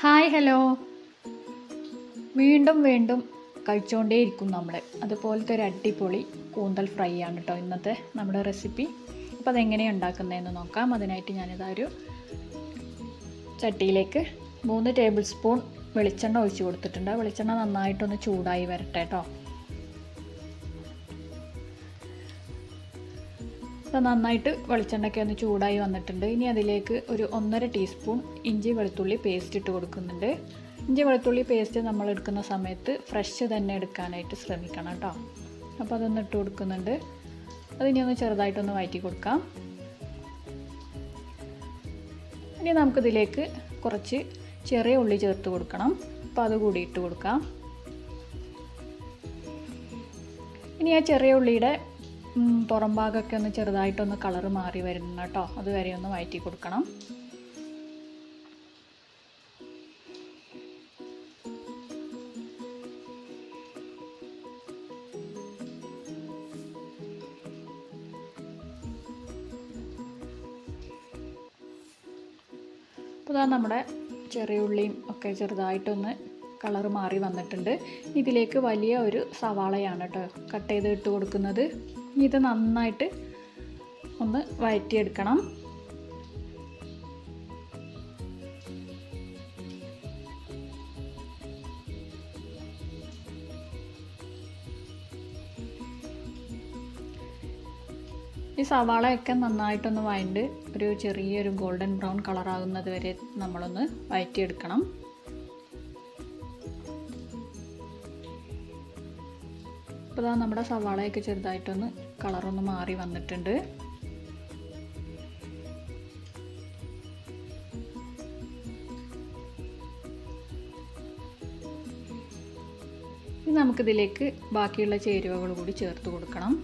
Hi hello. വീണ്ടും വീണ്ടും കഴിച്ചുകൊണ്ടേയിരിക്കും നമ്മൾ. അതുപോലത്തെ ഒരു അടിപൊളി കൂന്തൽ ഫ്രൈ ആണ് കേട്ടോ ഇന്നത്തെ നമ്മുടെ റെസിപ്പി. അപ്പോൾ അതെങ്ങനെയാണ് ഉണ്ടാക്കുന്നതെന്ന് നോക്കാം. അതിനായിട്ട് ഞാനിതാ ഒരു ചട്ടിയിലേക്ക് 3 ടേബിൾ സ്പൂൺ വെളിച്ചെണ്ണ ഒഴിച്ച് കൊടുത്തിട്ടുണ്ട്. വെളിച്ചെണ്ണ നന്നായിട്ടൊന്ന് ചൂടായി വരട്ടെ കേട്ടോ. അപ്പോൾ നന്നായിട്ട് വെളിച്ചെണ്ണയൊക്കെ ഒന്ന് ചൂടായി വന്നിട്ടുണ്ട്. ഇനി അതിലേക്ക് ഒരു 1.5 ടീസ്പൂൺ ഇഞ്ചി വെളുത്തുള്ളി പേസ്റ്റ് ഇട്ട് കൊടുക്കുന്നുണ്ട്. ഇഞ്ചി വെളുത്തുള്ളി പേസ്റ്റ് നമ്മൾ എടുക്കുന്ന സമയത്ത് ഫ്രഷ് തന്നെ എടുക്കാനായിട്ട് ശ്രമിക്കണം കേട്ടോ. അപ്പോൾ അതൊന്ന് ഇട്ട് കൊടുക്കുന്നുണ്ട്. അതിനി ഒന്ന് ചെറുതായിട്ടൊന്ന് വഴറ്റി കൊടുക്കാം. ഇനി നമുക്കിതിലേക്ക് കുറച്ച് ചെറിയ ഉള്ളി ചേർത്ത് കൊടുക്കണം. അപ്പോൾ അതുകൂടി ഇട്ട് കൊടുക്കാം. ഇനി ആ ചെറിയ ഉള്ളിയുടെ പുറം ഭാഗമൊക്കെ ഒന്ന് ചെറുതായിട്ടൊന്ന് കളറ് മാറി വരുന്നു കേട്ടോ. അതുവരെ ഒന്ന് വഴറ്റി കൊടുക്കണം. അപ്പോൾ ഇതാ നമ്മുടെ ചെറിയ ഉള്ളിയും ഒക്കെ ചെറുതായിട്ടൊന്ന് കളറ് മാറി വന്നിട്ടുണ്ട്. ഇതിലേക്ക് വലിയ ഒരു സവാളയാണ് കേട്ടോ കട്ട് ചെയ്ത് ഇട്ട് കൊടുക്കുന്നത്. ഇത് നന്നായിട്ട് ഒന്ന് വഴറ്റിയെടുക്കണം. ഈ സവാളയൊക്കെ നന്നായിട്ടൊന്ന് വഴണ്ട് ഒരു ചെറിയൊരു ഗോൾഡൻ ബ്രൗൺ കളറാകുന്നത് വരെ നമ്മളൊന്ന് വഴറ്റിയെടുക്കണം. അപ്പോൾ നമ്മുടെ സവാളയൊക്കെ ചെറുതായിട്ടൊന്ന് കളറൊന്ന് മാറി വന്നിട്ടുണ്ട്. ഇനി നമുക്കിതിലേക്ക് ബാക്കിയുള്ള ചേരുവകൾ കൂടി ചേർത്ത് കൊടുക്കണം.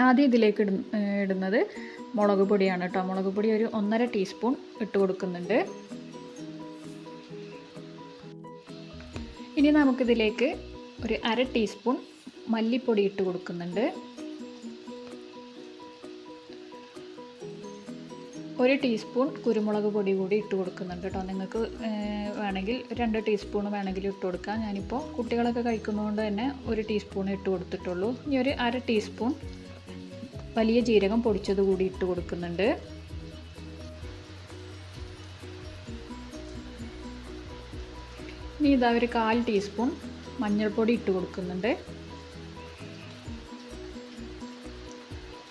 ആദ്യം ഇതിലേക്ക് ഇടുന്നത് മുളക് പൊടിയാണ് കേട്ടോ. മുളക് പൊടി ഒരു 1.5 ടീസ്പൂൺ ഇട്ട് കൊടുക്കുന്നുണ്ട്. ഇനി നമുക്കിതിലേക്ക് ഒരു 1/2 ടീസ്പൂൺ മല്ലിപ്പൊടി ഇട്ട് കൊടുക്കുന്നുണ്ട്. 1 ടീസ്പൂൺ കുരുമുളക് പൊടി കൂടി ഇട്ട് കൊടുക്കുന്നുണ്ട് കേട്ടോ. നിങ്ങൾക്ക് വേണമെങ്കിൽ 2 ടീസ്പൂൺ വേണമെങ്കിൽ ഇട്ട് കൊടുക്കാം. ഞാനിപ്പോൾ കുട്ടികളൊക്കെ കഴിക്കുന്നതുകൊണ്ട് തന്നെ 1 ടീസ്പൂൺ ഇട്ട് കൊടുത്തിട്ടുള്ളൂ. ഇനി ഒരു 1/2 ടീസ്പൂൺ വലിയ ജീരകം പൊടിച്ചത് കൂടി ഇട്ട് കൊടുക്കുന്നുണ്ട്. ഇനി ഇതാ ഒരു 1/4 ടീസ്പൂൺ മഞ്ഞൾപ്പൊടി ഇട്ട് കൊടുക്കുന്നുണ്ട്.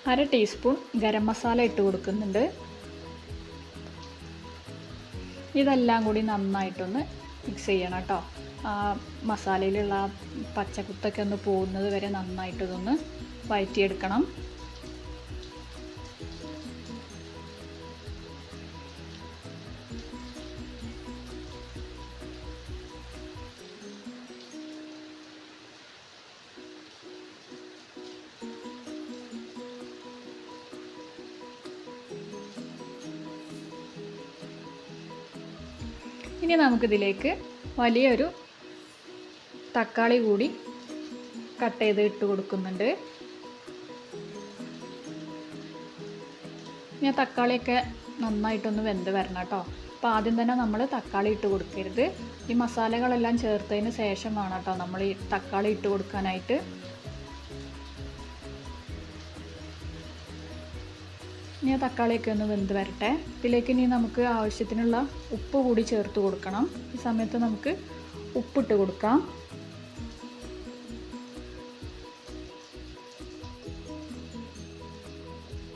1/2 ടീസ്പൂൺ ഗരം മസാല ഇട്ട് കൊടുക്കുന്നുണ്ട്. ഇതെല്ലാം കൂടി നന്നായിട്ടൊന്ന് മിക്സ് ചെയ്യണം കേട്ടോ. ആ മസാലയിലുള്ള പച്ചക്കുത്തൊക്കെ ഒന്ന് പോകുന്നത് വരെ നന്നായിട്ടൊന്ന് വഴറ്റിയെടുക്കണം. ഇനി നമുക്കിതിലേക്ക് വലിയൊരു തക്കാളി കൂടി കട്ട് ചെയ്ത് ഇട്ട് കൊടുക്കുന്നുണ്ട്. ഇനി തക്കാളിയൊക്കെ നന്നായിട്ടൊന്ന് വെന്ത് വരണം കേട്ടോ. അപ്പോൾ ആദ്യം തന്നെ നമ്മൾ തക്കാളി ഇട്ട് കൊടുക്കരുത്. ഈ മസാലകളെല്ലാം ചേർത്തതിന് ശേഷം വേണം കേട്ടോ നമ്മൾ ഈ തക്കാളി ഇട്ട് കൊടുക്കാനായിട്ട്. ഇനി തക്കാളിയൊക്കെ ഒന്ന് വെന്ത് വരട്ടെ. ഇതിലേക്ക് ഇനി നമുക്ക് ആവശ്യത്തിനുള്ള ഉപ്പ് കൂടി ചേർത്ത് കൊടുക്കണം. ഈ സമയത്ത് നമുക്ക് ഉപ്പിട്ട് കൊടുക്കാം.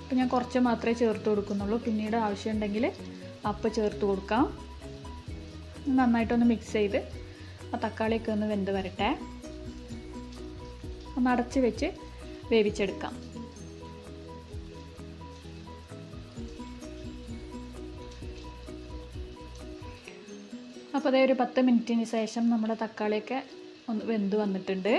അപ്പം ഞാൻ കുറച്ച് മാത്രമേ ചേർത്ത് കൊടുക്കുന്നുള്ളൂ. പിന്നീട് ആവശ്യമുണ്ടെങ്കിൽ അപ്പം ചേർത്ത് കൊടുക്കാം. നന്നായിട്ടൊന്ന് മിക്സ് ചെയ്ത് ആ തക്കാളിയൊക്കെ ഒന്ന് വെന്ത് വരട്ടെ. ഒന്ന് അടച്ച് വെച്ച് വേവിച്ചെടുക്കാം. അപ്പോൾ അതേ ഒരു 10 മിനിറ്റിന് ശേഷം നമ്മുടെ തക്കാളിയൊക്കെ ഒന്ന് വെന്ത് വന്നിട്ടുണ്ട്.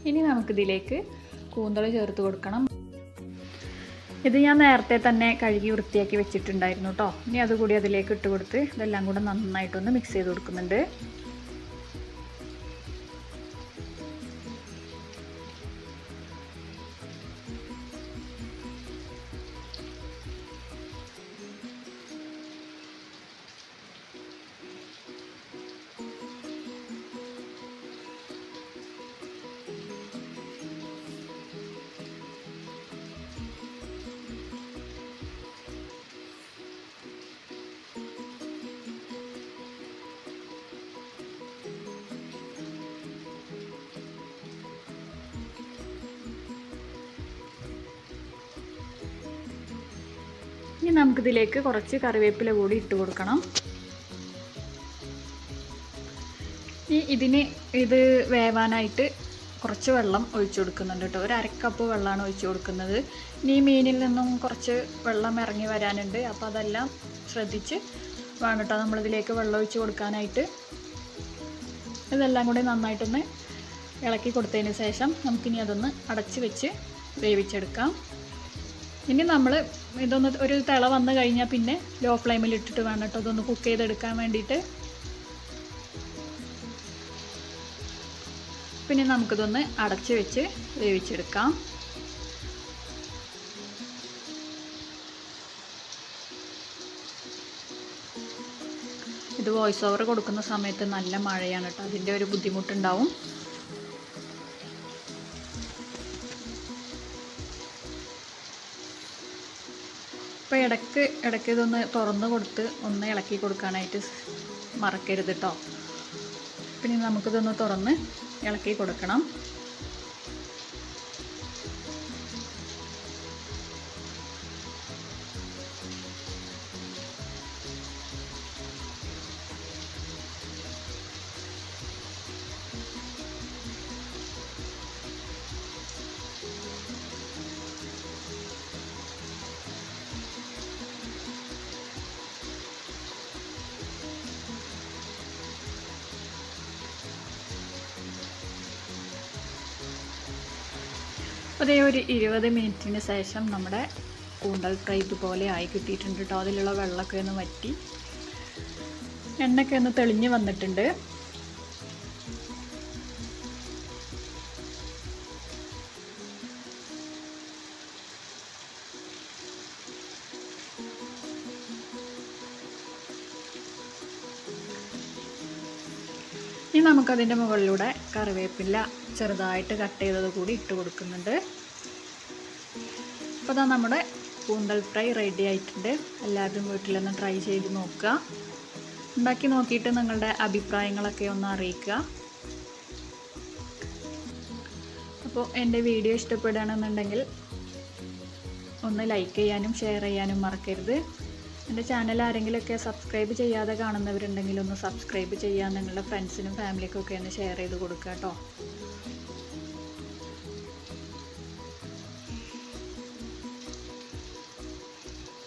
ഇനി നമുക്കിതിലേക്ക് കൂന്തൽ ചേർത്ത് കൊടുക്കണം. ഇത് ഞാൻ നേരത്തെ തന്നെ കഴുകി വൃത്തിയാക്കി വെച്ചിട്ടുണ്ടായിരുന്നു കേട്ടോ. ഇനി അതുകൂടി അതിലേക്ക് ഇട്ട് കൊടുത്ത് ഇതെല്ലാം കൂടെ നന്നായിട്ടൊന്ന് മിക്സ് ചെയ്ത് കൊടുക്കുന്നുണ്ട്. ഇനി നമുക്കിതിലേക്ക് കുറച്ച് കറിവേപ്പില കൂടി ഇട്ട് കൊടുക്കണം. ഇത് വേവാനായിട്ട് കുറച്ച് വെള്ളം ഒഴിച്ചു കൊടുക്കുന്നുണ്ട് കേട്ടോ. ഒരു അരക്കപ്പ് വെള്ളമാണ് ഒഴിച്ചു കൊടുക്കുന്നത്. ഇനി മീനിൽ നിന്നും കുറച്ച് വെള്ളം ഇറങ്ങി വരാനുണ്ട്, അപ്പോൾ അതെല്ലാം ശ്രദ്ധിച്ച് വേണം കേട്ടോ നമ്മളിതിലേക്ക് വെള്ളം ഒഴിച്ച് കൊടുക്കാനായിട്ട്. ഇതെല്ലാം കൂടി നന്നായിട്ടൊന്ന് ഇളക്കി കൊടുത്തതിന് ശേഷം നമുക്കിനി അതൊന്ന് അടച്ച് വെച്ച് വേവിച്ചെടുക്കാം. ഇനി നമ്മൾ ഇതൊന്ന് ഒരു തിള വന്നു കഴിഞ്ഞാൽ പിന്നെ ലോ ഫ്ലെയിമിൽ ഇട്ടിട്ട് വേണം കേട്ടോ ഇതൊന്ന് കുക്ക് ചെയ്തെടുക്കാൻ വേണ്ടിയിട്ട്. പിന്നെ നമുക്കിതൊന്ന് അടച്ച് വെച്ച് വേവിച്ചെടുക്കാം. ഇത് വോയിസ് ഓവർ കൊടുക്കുന്ന സമയത്ത് നല്ല മഴയാണ് കേട്ടോ, അതിൻ്റെ ഒരു ബുദ്ധിമുട്ടുണ്ടാവും. അപ്പോൾ ഇടയ്ക്ക് ഇതൊന്ന് തുറന്ന് കൊടുത്ത് ഒന്ന് ഇളക്കി കൊടുക്കാനായിട്ട് മറക്കരുത് കേട്ടോ. പിന്നെ നമുക്കിതൊന്ന് തുറന്ന് ഇളക്കി കൊടുക്കണം. അതേ ഒരു 20 മിനിറ്റിന് ശേഷം നമ്മുടെ കൂന്തൽ ഫ്രൈ ഇതുപോലെ ആയി കിട്ടിയിട്ടുണ്ട് കേട്ടോ. അതിലുള്ള വെള്ളമൊക്കെ ഒന്ന് വറ്റി എണ്ണയൊക്കെ ഒന്ന് തെളിഞ്ഞ് വന്നിട്ടുണ്ട്. ഇനി നമുക്കതിൻ്റെ മുകളിലൂടെ കറിവേപ്പില ചെറുതായിട്ട് കട്ട് ചെയ്തത് കൂടി ഇട്ട് കൊടുക്കുന്നുണ്ട്. അപ്പോൾ അതാ നമ്മുടെ കൂന്തൽ ഫ്രൈ റെഡി ആയിട്ടുണ്ട്. എല്ലാവരും വീട്ടിലൊന്ന് ട്രൈ ചെയ്ത് നോക്കുക. ഉണ്ടാക്കി നോക്കിയിട്ട് നിങ്ങളുടെ അഭിപ്രായങ്ങളൊക്കെ ഒന്ന് അറിയിക്കുക. അപ്പോൾ എൻ്റെ വീഡിയോ ഇഷ്ടപ്പെടുകയാണെന്നുണ്ടെങ്കിൽ ഒന്ന് ലൈക്ക് ചെയ്യാനും ഷെയർ ചെയ്യാനും മറക്കരുത്. എൻ്റെ ചാനൽ ആരെങ്കിലുമൊക്കെ സബ്സ്ക്രൈബ് ചെയ്യാതെ കാണുന്നവരുണ്ടെങ്കിൽ ഒന്ന് സബ്സ്ക്രൈബ് ചെയ്യാൻ നിങ്ങളുടെ ഫ്രണ്ട്സിനും ഫാമിലിക്കൊക്കെ ഒന്ന് ഷെയർ ചെയ്ത് കൊടുക്കുക കേട്ടോ.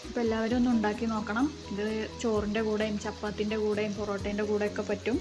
അപ്പോൾ എല്ലാവരും ഒന്ന് ഉണ്ടാക്കി നോക്കണം. ഇത് ചോറിൻ്റെ കൂടെയും ചപ്പാത്തിൻ്റെ കൂടെയും പൊറോട്ടേൻ്റെ കൂടെയൊക്കെ പറ്റും.